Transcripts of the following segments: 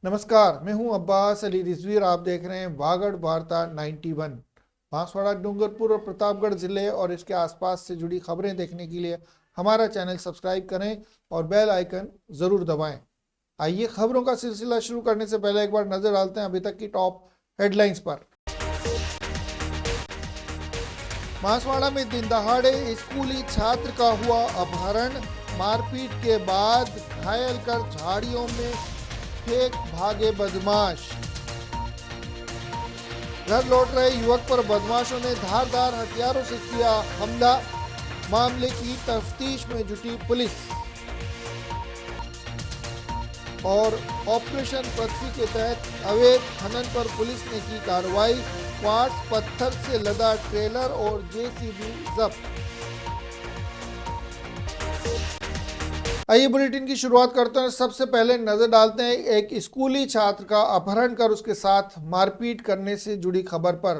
नमस्कार, मैं हूं अब्बास अली रिजवी और आप देख रहे हैं वागड़ वार्ता 91। बांसवाड़ा, डूंगरपुर और प्रतापगढ़ जिले और इसके आसपास से जुड़ी खबरें देखने के लिए हमारा चैनल सब्सक्राइब करें और बेल आइकन जरूर दबाएं। आइए खबरों का सिलसिला शुरू करने से पहले एक बार नजर डालते हैं अभी तक की टॉप हेडलाइंस पर। बांसवाड़ा में दिन दहाड़े स्कूली छात्र का हुआ अपहरण, मारपीट के बाद घायल कर झाड़ियों में फेंक भागे बदमाश। घर लौट रहे युवक पर बदमाशों ने धारदार हथियारों से किया हमला, मामले की तफ्तीश में जुटी पुलिस। और ऑपरेशन पृथ्वी के तहत अवैध खनन पर पुलिस ने की कार्रवाई, क्वार्ट्ज पत्थर से लदा ट्रेलर और जेसीबी जब्त। आइए बुलेटिन की शुरुआत करते हैं। सबसे पहले नजर डालते हैं एक स्कूली छात्र का अपहरण कर उसके साथ मारपीट करने से जुड़ी खबर पर।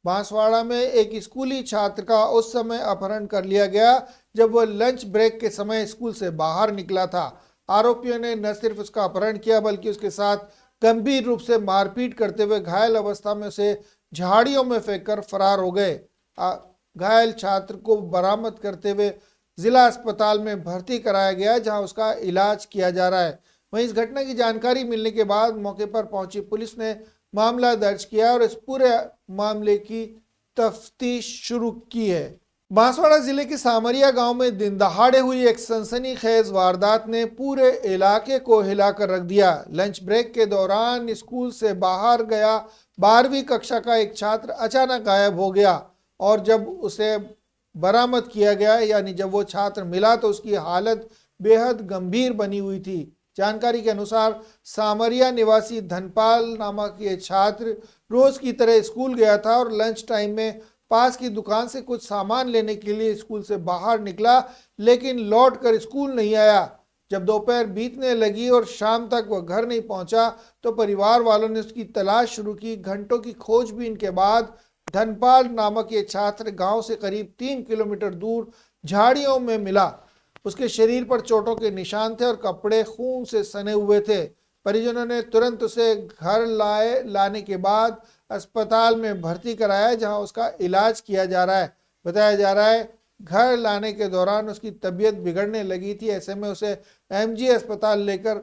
बांसवाड़ा में एक स्कूली छात्र का उस समय अपहरण कर लिया गया जब वह लंच ब्रेक के समय स्कूल से बाहर निकला था। आरोपियों ने न सिर्फ उसका अपहरण किया बल्कि उसके साथ गंभीर रूप से मारपीट करते हुए घायल अवस्था में उसे झाड़ियों में फेंककर फरार हो गए। घायल छात्र को बरामद करते हुए जिला अस्पताल में भर्ती कराया गया जहां उसका इलाज किया जा रहा है। वहीं इस घटना की जानकारी मिलने के बाद मौके पर पहुंची पुलिस ने मामला दर्ज किया और इस पूरे मामले की तफ्तीश शुरू की है। बांसवाड़ा जिले के सामरिया गांव में दिन दहाड़े हुई एक सनसनीखेज वारदात ने पूरे इलाके को हिलाकर रख दिया। लंच ब्रेक के दौरान स्कूल से बाहर गया 12वीं कक्षा का एक छात्र अचानक गायब हो गया और जब उसे बरामद किया गया यानी जब वो छात्र मिला तो उसकी हालत बेहद गंभीर बनी हुई थी। जानकारी के अनुसार सामरिया निवासी धनपाल नामक ये छात्र रोज की तरह स्कूल गया था और लंच टाइम में पास की दुकान से कुछ सामान लेने के लिए स्कूल से बाहर निकला, लेकिन लौट कर स्कूल नहीं आया। जब दोपहर बीतने लगी और शाम तक वह घर नहीं पहुंचा तो परिवार वालों ने उसकी तलाश शुरू की। घंटों की खोजबीन के बाद धनपाल नामक ये छात्र गांव से करीब 3 किलोमीटर दूर झाड़ियों में मिला। उसके शरीर पर चोटों के निशान थे और कपड़े खून से सने हुए थे। परिजनों ने तुरंत उसे घर लाने के बाद अस्पताल में भर्ती कराया जहां उसका इलाज किया जा रहा है। बताया जा रहा है घर लाने के दौरान उसकी तबीयत बिगड़ने लगी थी। ऐसे में उसे एमजी अस्पताल लेकर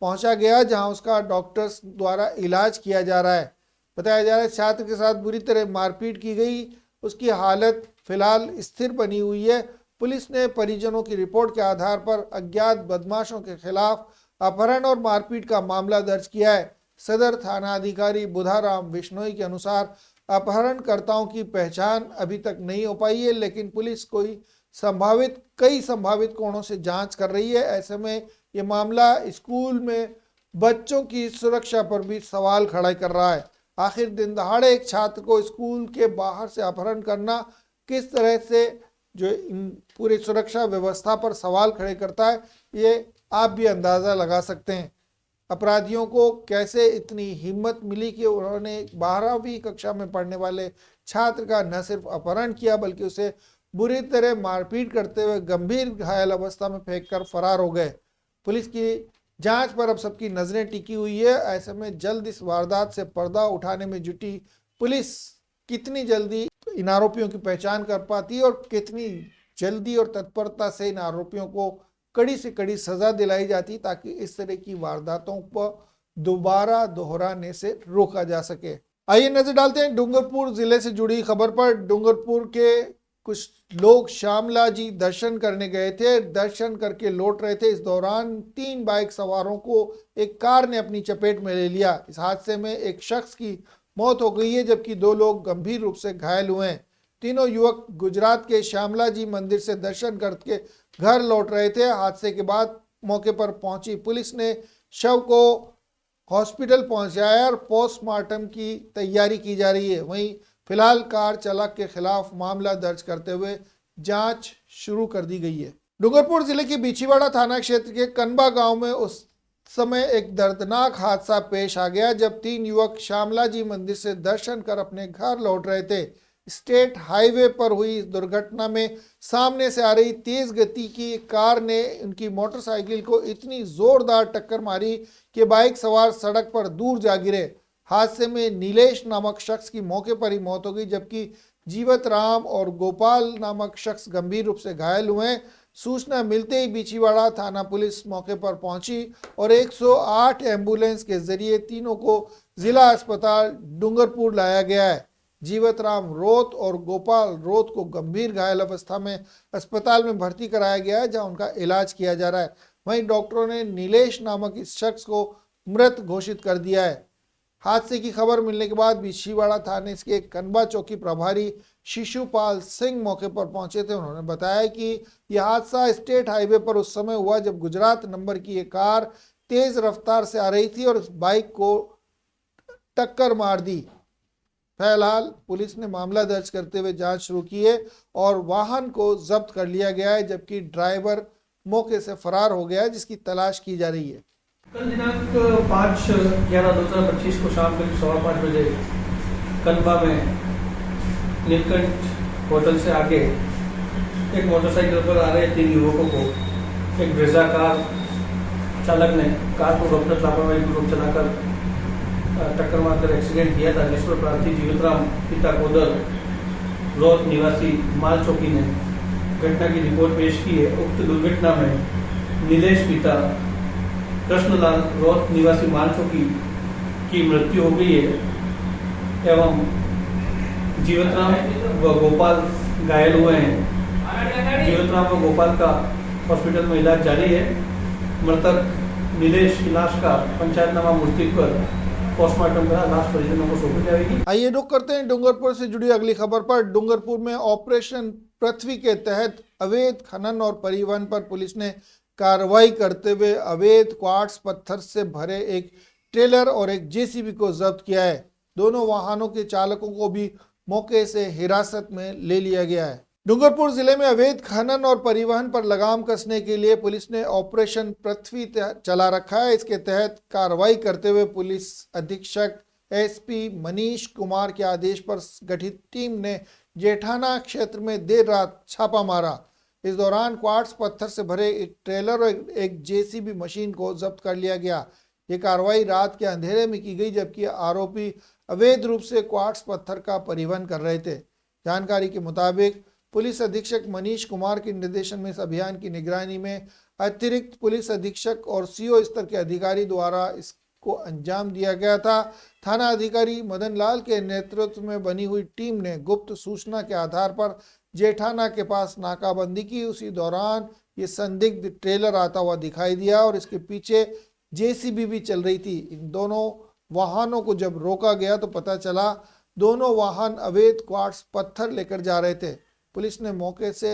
पहुंचा गया जहां उसका डॉक्टर्स द्वारा इलाज किया जा रहा है। बताया जा रहा है छात्र के साथ बुरी तरह मारपीट की गई। उसकी हालत फिलहाल स्थिर बनी हुई है। पुलिस ने परिजनों की रिपोर्ट के आधार पर अज्ञात बदमाशों के खिलाफ अपहरण और मारपीट का मामला दर्ज किया है। सदर थाना अधिकारी बुधाराम बिश्नोई के अनुसार अपहरणकर्ताओं की पहचान अभी तक नहीं हो पाई है, लेकिन पुलिस कई संभावित कोणों से जांच कर रही है। ऐसे में ये मामला स्कूल में बच्चों की सुरक्षा पर भी सवाल खड़ा कर रहा है। आखिर दिन दहाड़े एक छात्र को स्कूल के बाहर से अपहरण करना किस तरह से जो इन पूरी सुरक्षा व्यवस्था पर सवाल खड़े करता है, ये आप भी अंदाज़ा लगा सकते हैं। अपराधियों को कैसे इतनी हिम्मत मिली कि उन्होंने 12वीं कक्षा में पढ़ने वाले छात्र का न सिर्फ अपहरण किया बल्कि उसे बुरी तरह मारपीट करते हुए गंभीर घायल अवस्था में फेंककर फरार हो गए। पुलिस की जांच पर अब सबकी नजरें टिकी हुई है। ऐसे में जल्द इस वारदात से पर्दा उठाने में जुटी पुलिस कितनी जल्दी इन आरोपियों की पहचान कर पाती है और कितनी जल्दी और तत्परता से इन आरोपियों को कड़ी से कड़ी सजा दिलाई जाती ताकि इस तरह की वारदातों को दोबारा दोहराने से रोका जा सके। आइए नजर डालते हैं डूंगरपुर जिले से जुड़ी खबर पर। डूंगरपुर के कुछ लोग श्यामला जी दर्शन करने गए थे, दर्शन करके लौट रहे थे। इस दौरान 3 बाइक सवारों को एक कार ने अपनी चपेट में ले लिया। इस हादसे में एक शख्स की मौत हो गई है जबकि 2 लोग गंभीर रूप से घायल हुए हैं। तीनों युवक गुजरात के श्यामला जी मंदिर से दर्शन करके घर लौट रहे थे। हादसे के बाद मौके पर पहुंची पुलिस ने शव को हॉस्पिटल पहुंचाया और पोस्टमार्टम की तैयारी की जा रही है। वहीं फिलहाल कार चालक के खिलाफ मामला दर्ज करते हुए जांच शुरू कर दी गई है। डूंगरपुर जिले के बिछीवाड़ा थाना क्षेत्र के कनबा गांव में उस समय एक दर्दनाक हादसा पेश आ गया जब 3 युवक श्यामला जी मंदिर से दर्शन कर अपने घर लौट रहे थे। स्टेट हाईवे पर हुई इस दुर्घटना में सामने से आ रही तेज गति की कार ने उनकी मोटरसाइकिल को इतनी जोरदार टक्कर मारी कि बाइक सवार सड़क पर दूर जा गिरे। हादसे में नीलेश नामक शख्स की मौके पर ही मौत हो गई, जबकि जीवत राम और गोपाल नामक शख्स गंभीर रूप से घायल हुए। सूचना मिलते ही बिछीवाड़ा थाना पुलिस मौके पर पहुंची और 108 एम्बुलेंस के जरिए तीनों को जिला अस्पताल डूंगरपुर लाया गया है। जीवत राम रोत और गोपाल रोत को गंभीर घायल अवस्था में अस्पताल में भर्ती कराया गया है, जहां उनका इलाज किया जा रहा है। वहीं डॉक्टरों ने नीलेश नामक इस शख्स को मृत घोषित कर दिया है। हादसे की खबर मिलने के बाद बिछीवाड़ा थाने के कनबा चौकी प्रभारी शिशुपाल सिंह मौके पर पहुंचे थे। उन्होंने बताया कि यह हादसा स्टेट हाईवे पर उस समय हुआ जब गुजरात नंबर की एक कार तेज रफ्तार से आ रही थी और उस बाइक को टक्कर मार दी। फिलहाल पुलिस ने मामला दर्ज करते हुए जांच शुरू की है और वाहन को जब्त कर लिया गया है, जबकि ड्राइवर मौके से फरार हो गया है, जिसकी तलाश की जा रही है। कल दिनांक 5/11/2025 को शाम करीब 5:15 बजे कनबा में नीलकंठ होटल से आगे एक मोटरसाइकिल पर आ रहे 3 युवकों को एक ब्रेजा कार चालक ने कार को गपनत लापरवाही पूर्वक चलाकर टक्कर मारकर एक्सीडेंट किया था, जिस पर प्रार्थी जीवतराम पिता कोदर रोत निवासी माल चौकी ने घटना की रिपोर्ट पेश की है। उक्त दुर्घटना में नीलेश पिता कृष्णलाल रोत निवासी माल चौकी की मृत्यु हो गई है एवं जीवतराम व गोपाल घायल हुए हैं। जीवतराम व गोपाल का हॉस्पिटल में इलाज जारी है। मृतक नीलेश की लाश का पंचायतनामा मूर्ति पर पोस्टमार्टम करा लाश परिजनों को सौंपी जाएगी। आइए रुक करते हैं डूंगरपुर से जुड़ी अगली खबर पर। डूंगरपुर में ऑपरेशन पृथ्वी के तहत अवैध खनन और परिवहन पर पुलिस ने कार्रवाई करते हुए अवैध क्वार्ट्स पत्थर से भरे एक ट्रेलर और एक जेसीबी को जब्त किया है। दोनों वाहनों के चालकों को भी मौके से हिरासत में ले लिया गया है। डूंगरपुर जिले में अवैध खनन और परिवहन पर लगाम कसने के लिए पुलिस ने ऑपरेशन पृथ्वी चला रखा है। इसके तहत कार्रवाई करते हुए पुलिस अधीक्षक एसपी मनीष कुमार के आदेश पर गठित टीम ने जेठाना क्षेत्र में देर रात छापा मारा। इस दौरान क्वार्ट्स पत्थर से भरे एक ट्रेलर और एक जेसीबी मशीन को जब्त कर लिया गया। ये कार्रवाई रात के अंधेरे में की गई, जबकि आरोपी अवैध रूप से क्वार्ट्स पत्थर का परिवहन कर रहे थे। जानकारी के मुताबिक पुलिस अधीक्षक मनीष कुमार के निर्देशन में इस अभियान की निगरानी में अतिरिक्त पुलिस अधीक्षक और सीओ स्तर के अधिकारी द्वारा इसको अंजाम दिया गया था। थाना अधिकारी मदन लाल के नेतृत्व में बनी हुई टीम ने गुप्त सूचना के आधार पर जेठाना के पास नाकाबंदी की। उसी दौरान ये संदिग्ध ट्रेलर आता हुआ दिखाई दिया और इसके पीछे जेसीबी भी चल रही थी। इन दोनों वाहनों को जब रोका गया तो पता चला दोनों वाहन अवैध क्वार्ट्स पत्थर लेकर जा रहे थे। पुलिस ने मौके से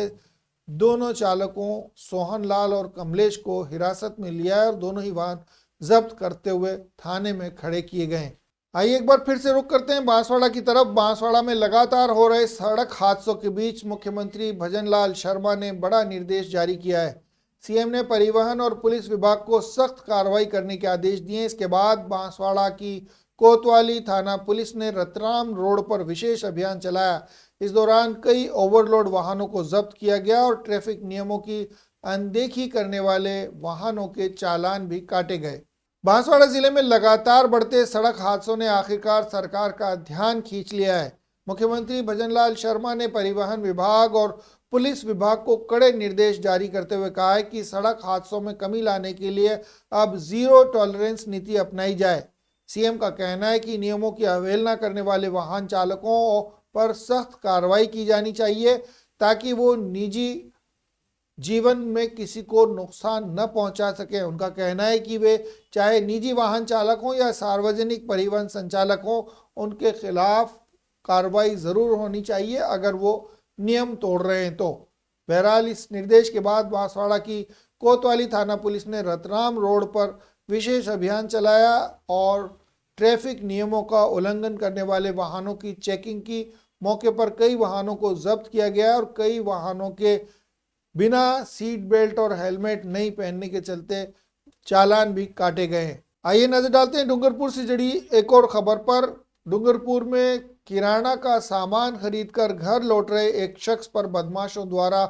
दोनों चालकों सोहन लाल और कमलेश को हिरासत में लिया है और दोनों ही वाहन जब्त करते हुए थाने में खड़े किए गए। आइए एक बार फिर से रुक करते हैं बांसवाड़ा की तरफ। बांसवाड़ा में लगातार हो रहे सड़क हादसों के बीच मुख्यमंत्री भजनलाल शर्मा ने बड़ा निर्देश जारी किया है। सीएम ने परिवहन और पुलिस विभाग को सख्त कार्रवाई करने के आदेश दिए। इसके बाद बांसवाड़ा की कोतवाली थाना पुलिस ने रतलाम रोड पर विशेष अभियान चलाया। इस दौरान कई ओवरलोड वाहनों को जब्त किया गया और ट्रैफिक नियमों की अनदेखी करने वाले वाहनों के चालान भी काटे गए। बांसवाड़ा जिले में लगातार बढ़ते सड़क हादसों ने आखिरकार सरकार का ध्यान खींच लिया है। मुख्यमंत्री भजनलाल शर्मा ने परिवहन विभाग और पुलिस विभाग को कड़े निर्देश जारी करते हुए कहा है कि सड़क हादसों में कमी लाने के लिए अब जीरो टॉलरेंस नीति अपनाई जाए। सीएम का कहना है कि नियमों की अवहेलना करने वाले वाहन चालकों पर सख्त कार्रवाई की जानी चाहिए ताकि वो निजी जीवन में किसी को नुकसान न पहुंचा सके। उनका कहना है कि वे चाहे निजी वाहन चालक हों या सार्वजनिक परिवहन संचालक हों, उनके खिलाफ कार्रवाई जरूर होनी चाहिए अगर वो नियम तोड़ रहे हैं तो। बहरहाल इस निर्देश के बाद बांसवाड़ा की कोतवाली थाना पुलिस ने रतलाम रोड पर विशेष अभियान चलाया और ट्रैफिक नियमों का उल्लंघन करने वाले वाहनों की चेकिंग की। मौके पर कई वाहनों को जब्त किया गया और कई वाहनों के बिना सीट बेल्ट और हेलमेट नहीं पहनने के चलते चालान भी काटे गए। आइए नजर डालते हैं डूंगरपुर से जुड़ी एक और खबर पर। डूंगरपुर में किराना का सामान खरीदकर घर लौट रहे एक शख्स पर बदमाशों द्वारा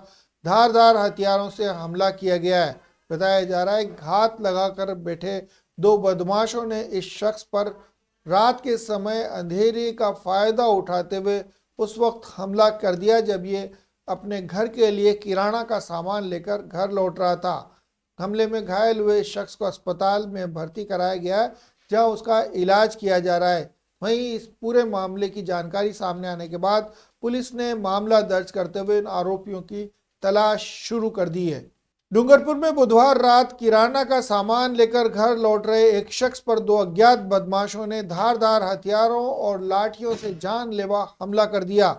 धारदार हथियारों से हमला किया गया है। बताया जा रहा है घात लगाकर बैठे दो बदमाशों ने इस शख्स पर रात के समय अंधेरे का फायदा उठाते हुए उस वक्त हमला कर दिया जब ये अपने घर के लिए किराना का सामान लेकर घर लौट रहा था। हमले में घायल हुए शख्स को अस्पताल में भर्ती कराया गया है, जहां उसका इलाज किया जा रहा है। वहीं इस पूरे मामले की जानकारी सामने आने के बाद पुलिस ने मामला दर्ज करते हुए इन आरोपियों की तलाश शुरू कर दी है। डूंगरपुर में बुधवार रात किराना का सामान लेकर घर लौट रहे एक शख्स पर दो अज्ञात बदमाशों ने धारदार हथियारों और लाठियों से जानलेवा हमला कर दिया।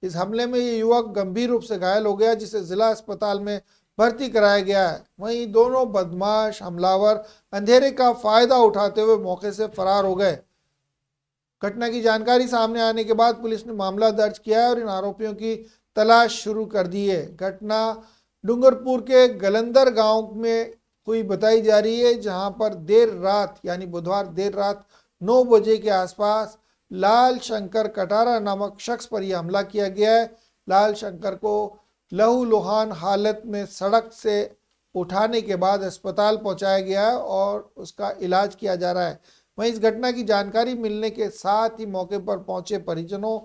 इस हमले में ये युवक गंभीर रूप से घायल हो गया, जिसे जिला अस्पताल में भर्ती कराया गया है। वहीं दोनों बदमाश हमलावर अंधेरे का फायदा उठाते हुए मौके से फरार हो गए। घटना की जानकारी सामने आने के बाद पुलिस ने मामला दर्ज किया है और इन आरोपियों की तलाश शुरू कर दी है। घटना डूंगरपुर के गलंदर गांव में हुई बताई जा रही है, जहां पर देर रात यानी बुधवार देर रात 9 बजे के आसपास लाल शंकर कटारा नामक शख्स पर यह हमला किया गया है। लाल शंकर को लहूलुहान हालत में सड़क से उठाने के बाद अस्पताल पहुंचाया गया है और उसका इलाज किया जा रहा है। वहीं इस घटना की जानकारी मिलने के साथ ही मौके पर पहुंचे परिजनों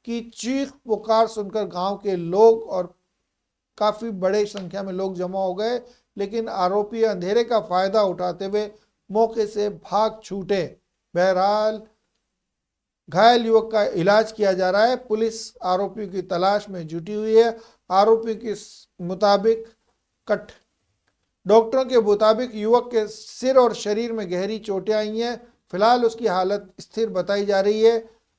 की चीख पुकार सुनकर गांव के लोग और काफी बड़े संख्या में लोग जमा हो गए, लेकिन आरोपी अंधेरे का फायदा उठाते हुए मौके से भाग छूटे। बहरहाल घायल युवक का इलाज किया जा रहा है। पुलिस आरोपियों की तलाश में जुटी हुई है। आरोपी के मुताबिक डॉक्टरों के मुताबिक युवक के सिर और शरीर में गहरी चोटें आई हैं। फिलहाल उसकी हालत स्थिर बताई जा रही है।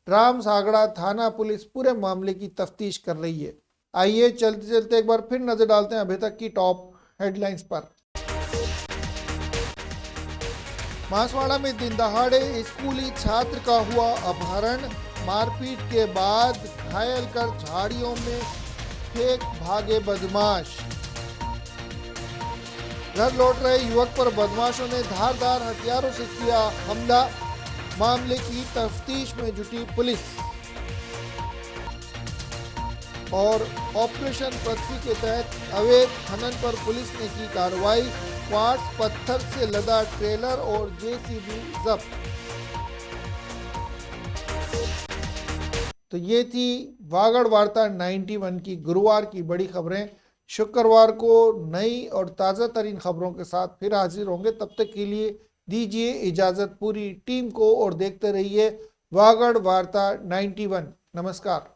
राम सागड़ा थाना पुलिस पूरे मामले की तफ्तीश कर रही है। आइए चलते चलते एक बार फिर नजर डालते हैं अभी तक की टॉप हेडलाइंस पर। बांसवाड़ा में दिन दहाड़े स्कूली छात्र का हुआ अपहरण, मारपीट के बाद घायल कर झाड़ियों में फेंक भागे बदमाश। घर लौट रहे युवक पर बदमाशों ने धारदार हथियारों से किया हमला, मामले की तफ्तीश में जुटी पुलिस। और ऑपरेशन पृथ्वी के तहत अवैध खनन पर पुलिस ने की कार्रवाई, क्वार्ट्ज पत्थर से लदा ट्रेलर और जेसीबी जब्त। तो ये थी वागड़ वार्ता 91 की गुरुवार की बड़ी खबरें। शुक्रवार को नई और ताज़ा तरीन खबरों के साथ फिर हाजिर होंगे। तब तक के लिए दीजिए इजाज़त पूरी टीम को और देखते रहिए वागड़ वार्ता 91। नमस्कार।